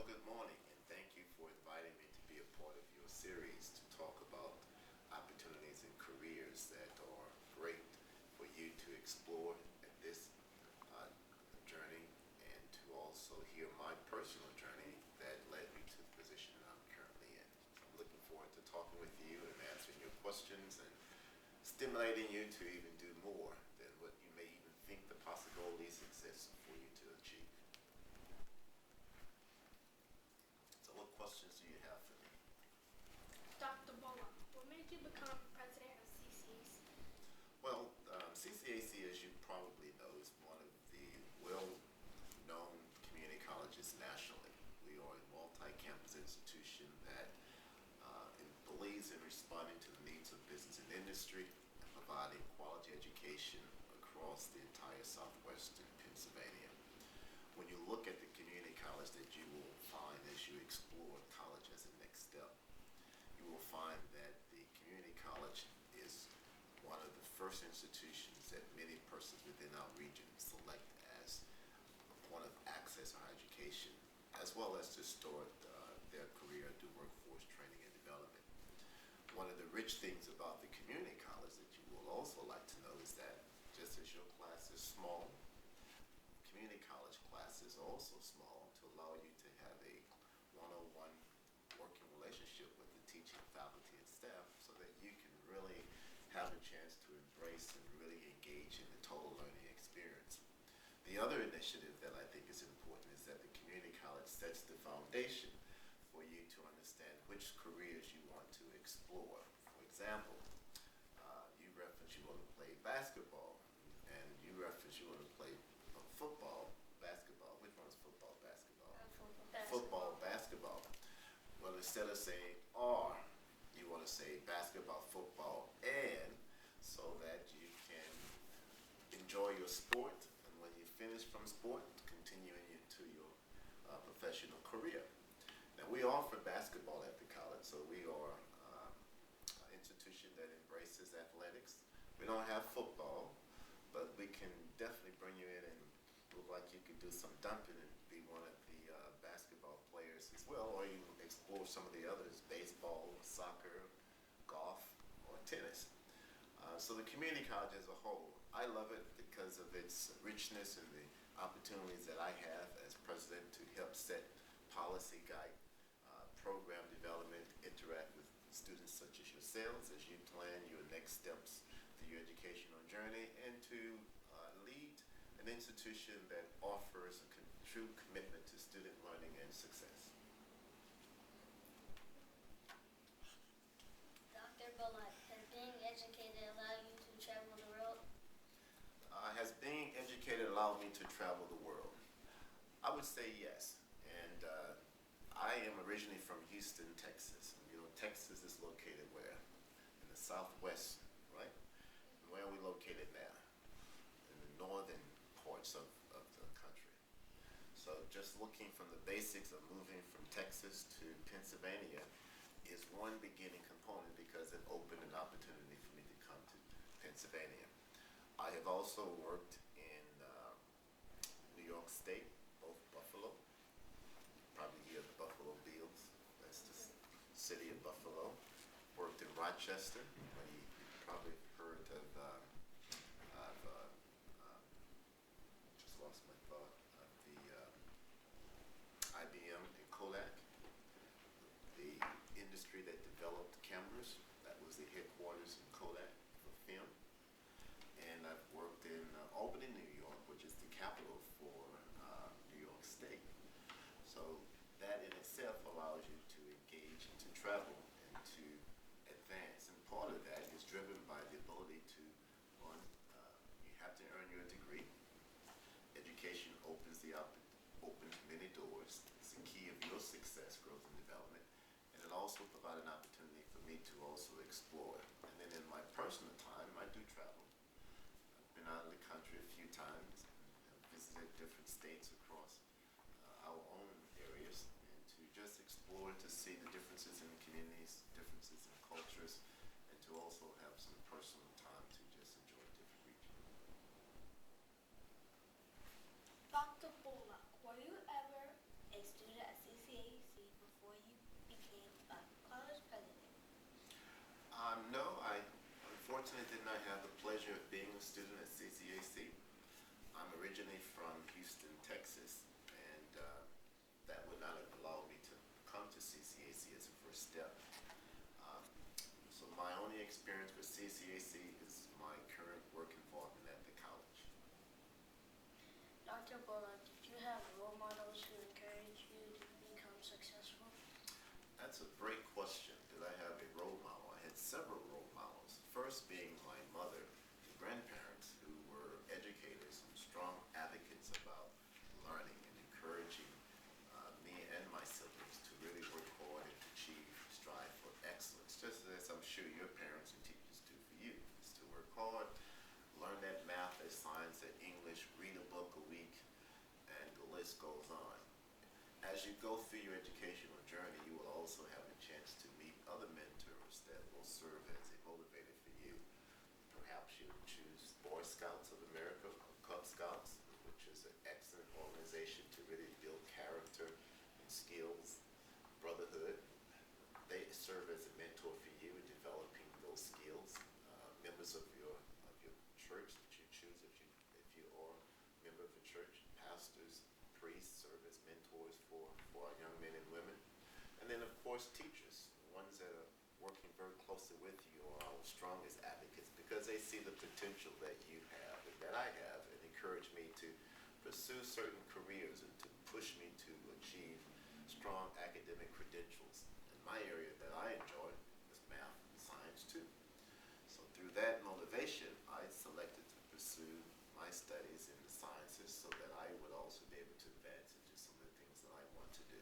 good morning, and thank you for inviting me to be a part of your series to talk about opportunities and careers that are great for you to explore at this uh, journey, and to also hear my personal journey that led me to the position that I'm currently in. So I'm looking forward to talking with you and answering your questions and stimulating you to even do more than what you may even think the possibilities exist for you to achieve. So what questions do you have for me? Dr. Bullock, what made you become president of CCAC? Well, CCAC, as you probably know, is one of the well-known community colleges nationally. We are a multi-campus institution that believes in responding to the needs of business and industry and providing quality education across the entire southwestern Pennsylvania. When you look at the community college that you will find as you explore college as a next step, you will find that the community college is one of the first institutions that many persons within our region select as a point of access to higher education, as well as to start their career through workforce training and development. One of the rich things about the community college that you will also like to know is that just as your class is small, community college classes are also small to allow you to have a one-on-one working relationship with the teaching faculty and staff so that you can really have a chance to embrace and really engage in the total learning experience. The other initiative that I think is important is that the community college sets the foundation for you to understand which careers you want to explore. For example, you reference you want to play basketball, and you reference you want to play football, basketball. Which one's football, basketball? Football, basketball. Well, instead of saying or, you want to say basketball, football, and so that you can enjoy your sport, and when you finish from sport, continuing into your professional career. Now, we offer basketball at the college, so we are an institution that embraces athletics. We don't have football, but we can definitely bring you in and look like you could do some dumping and be one of the basketball players as well, or you explore some of the others, baseball, soccer, golf, or tennis. So the community college as a whole, I love it because of its richness and the opportunities that I have as president to help set policy, guide program development, interact with students such as yourselves as you plan your next steps through your educational journey, and to lead an institution that offers a true commitment to student learning and success. Dr. Bullock, has being educated allow you to travel the world? Has being educated allowed me to travel the world? I would say yes. And I am originally from Houston, Texas. You know, Texas is located where? In the southwest, right? And where are we located now? In the northern parts of the country. So just looking from the basics of moving from Texas to Pennsylvania is one beginning component because it opened an opportunity for me to come to Pennsylvania. I have also worked in New York State, both Buffalo. Probably hear the Buffalo Bills. That's the city of Buffalo. Worked in Rochester. You probably heard of, I've just lost my thought, of the IBM and Kodak, the industry that developed cameras. That was the headquarters in Kodak for film. And I've worked in Albany, New York, which is the capital for New York State. So that in itself allows you to engage and to travel and to advance. And part of that is driven by the ability to, one, you have to earn your degree. Education opens many doors. It's the key of your success, growth, and development. And it also provides an opportunity for me to also explore. And then in my personal time, I do travel. I've been out of the country a few times and visited different states across our own areas, and to just explore, to see the differences in the communities, differences in cultures, and to also have some personal time to just enjoy different regions. Dr. Bullock, were you ever a student at CCAC? No, I unfortunately did not have the pleasure of being a student at CCAC. I'm originally from Houston, Texas, and that would not have allowed me to come to CCAC as a first step. Um, so my only experience with CCAC is my current work involvement at the college. Dr. Bullock, did you have role models who encouraged you to become successful? That's a great question. Did I have a role model? I had several role models. First being my mother and grandparents who were educators and strong advocates about learning and encouraging me and my siblings to really work hard and to achieve, strive for excellence, just as I'm sure your parents and teachers do for you, is to work hard, learn that math, that science, that English, read a book a week, and the list goes on. As you go through your educational journey, you will also have a chance to meet other mentors that will serve as a motivator for you. Perhaps you'll choose Boy Scouts of America or Cub Scouts, which is an excellent organization to really build character and skills, brotherhood. They serve as a mentor for you in developing those skills. Members of your church that you choose, if you are a member of a church, pastors, priests serve as mentors for our young men and women. And then of course teachers, the ones that are working very closely with you are our strongest advocates because they see the potential that you have and that I have and encourage me to pursue certain careers and to push me to achieve strong academic credentials. In my area that I enjoy is math and science too. So through that motivation, I selected to pursue my studies in the sciences so that I would also be able to advance into some of the things that I want to do.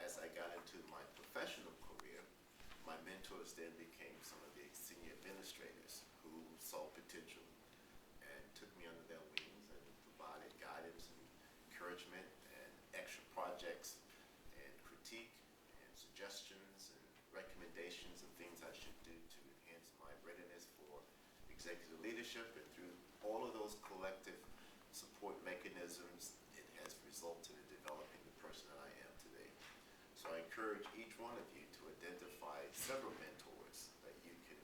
As I got into my professional career, my mentors then became some of the senior administrators who saw potential and took me under their wings and provided guidance and encouragement and extra projects and critique and suggestions and recommendations of things I should do to enhance my readiness for executive leadership. And through all of those collective support mechanisms, it has resulted in developing the person that I am today. So I encourage each one of you to identify several mentors that you can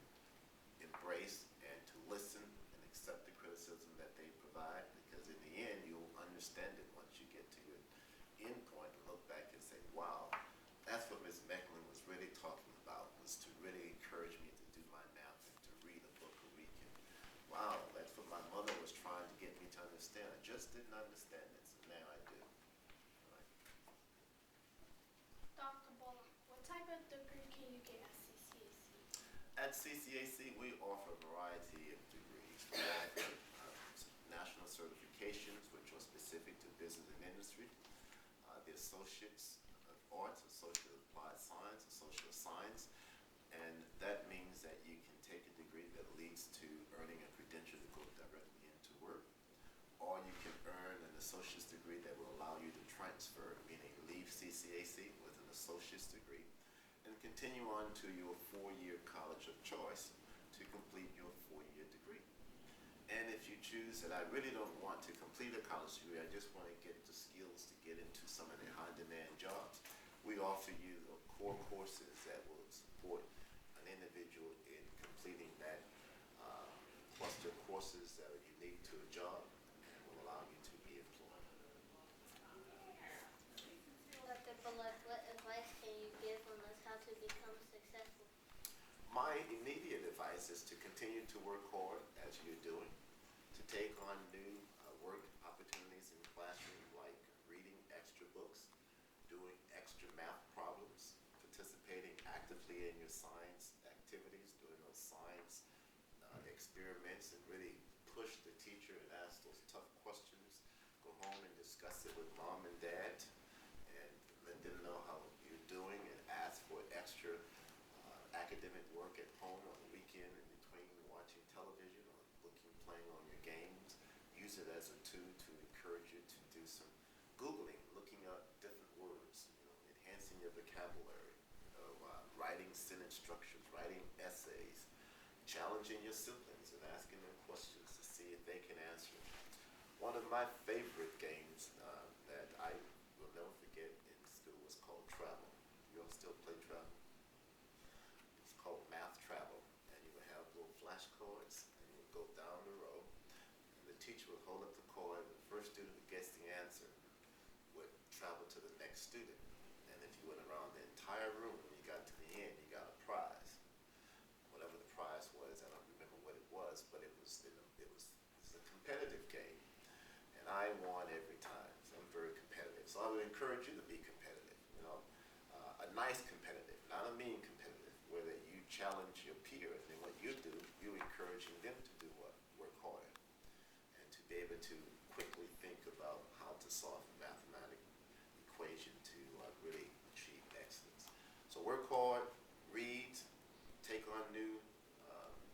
embrace and to listen and accept the criticism that they provide, because in the end you'll understand it once you get to your end point and look back and say, wow, that's what Ms. Mecklin was really talking about, was to really encourage me to do my math and to read a book a week. And wow, that's what my mother was trying to get me to understand. I just didn't understand it, so now I do. Right. Dr. Bullock, what type of degree can you get at CCAC? At CCAC, we offer a variety of degrees. We offer national certifications, which are specific to business and industry. The Associates of Arts, Associate of Applied Science, Associate of Science, and that means that you can take a degree that leads to earning a credential to go directly into work, or you can earn an associate's degree that will allow you to transfer, meaning leave CCAC with an associate's degree and continue on to your 4-year college of choice to complete your 4-year degree. And if you choose that I really don't want to complete a college degree, I just want to get the skills to get into some of the high-demand jobs, we offer you the core courses that will support an individual in completing that cluster of courses that are unique to a job and will allow you to be employed. Dr. Bullock, what advice can you give on us how to become successful? My immediate advice is to continue to work hard as you're doing, to take on new work opportunities in the classroom, like reading extra books, doing extra math problems, participating actively in your science activities, doing those science experiments, and really push the teacher and ask those tough questions. Go home and discuss it with mom and dad and let them know how you're doing, and ask for extra academic work at home on the weekend in between watching television or playing on your games. Use it as a tool to encourage you to do some Googling, looking up different words, enhancing your vocabulary, writing sentence structures, writing essays, challenging your siblings and asking them questions to see if they can answer. One of my favorite games that I will never forget in school was called Travel. You all still play Travel? It's called Math teacher would hold up the coin. The first student who gets the answer would travel to the next student. And if you went around the entire room, when you got to the end, you got a prize. Whatever the prize was, I don't remember what it was, but it was a competitive game, and I won every time. So I'm very competitive. So I would encourage you to be competitive. You know, a nice competitive, not a mean competitive, where that you challenge your peers, and what you do, you're encouraging them to do what? Work harder, and to be able to quickly think about how to solve a mathematical equation to really achieve excellence. So work hard, read, take on new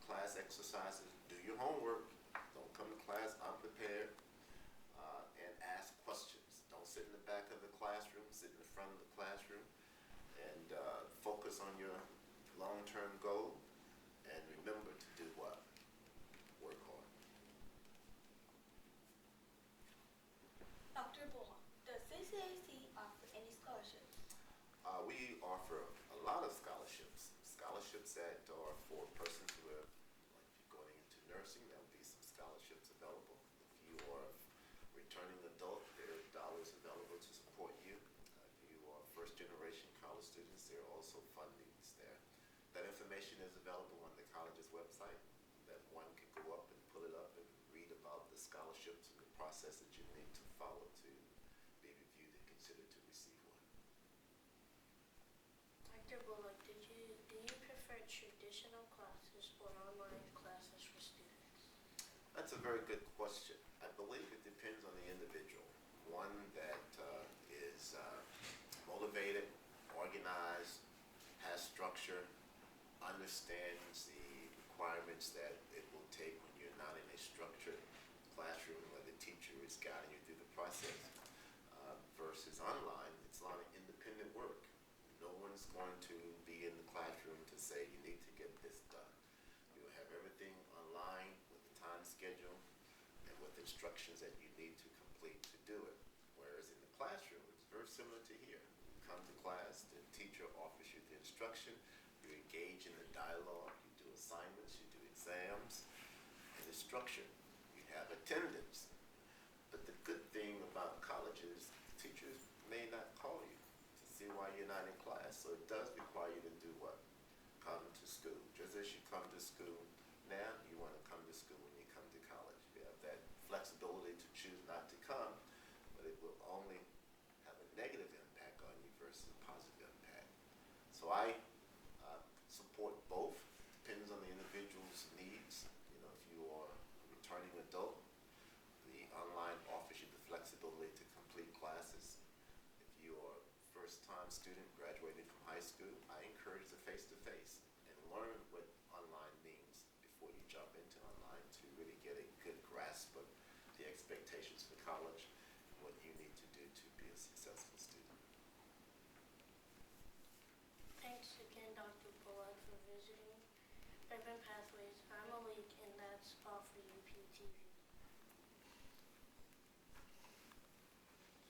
class exercises, do your homework, don't come to class unprepared, and ask questions. Don't sit in the back of the classroom, sit in the front of the classroom, and focus on your long-term goal, and remember to do what? Work hard. Dr. Bulla, does CCAC offer any scholarships? We offer a lot of scholarships. Scholarships that are for persons who are, like if you're going into nursing, there will be some scholarships available. If you are a returning adult, there are dollars available to support you. If you are first generation college students, there are also fundings there. That information is available on the college's website, that one can go up and pull it up and read about the scholarships and the process that you need to follow to be reviewed and considered to receive one. Dr. Bullock, do you prefer traditional classes or online classes for students? That's a very good question. I believe it depends on the individual. One that is motivated, organized, has structure, understands the requirements that it will take when you're not in a structured classroom where the teacher is guiding you through the process, versus online. It's a lot of independent work. No one's going to be in the classroom to say you need to get this done. You'll have everything online with the time schedule and with instructions that you need to complete to do it. Whereas in the classroom, it's very similar to here. You come to class, the teacher offers you the instruction, you engage in the dialogue, you do assignments, you do exams, and it's structured. You have attendance. But the good thing about college is teachers may not call you to see why you're not in class. So it does require you to do what? Come to school. Just as you come to school now, you want to come to school when you come to college. You have that flexibility to choose not to come, but it will only have a negative impact on you versus a positive impact. So I support both. Depends on the individual's needs. You know, if you are a returning adult, the online offers you the flexibility to complete classes. If you are a first-time student graduating from high school, I encourage the face-to-face and learn what online means before you jump into online to really get a good grasp of the expectations for college and what you need to do to be a successful student. Thanks again, Dr. Bullock, for visiting Urban Pathways. I'm Malik, and that's all for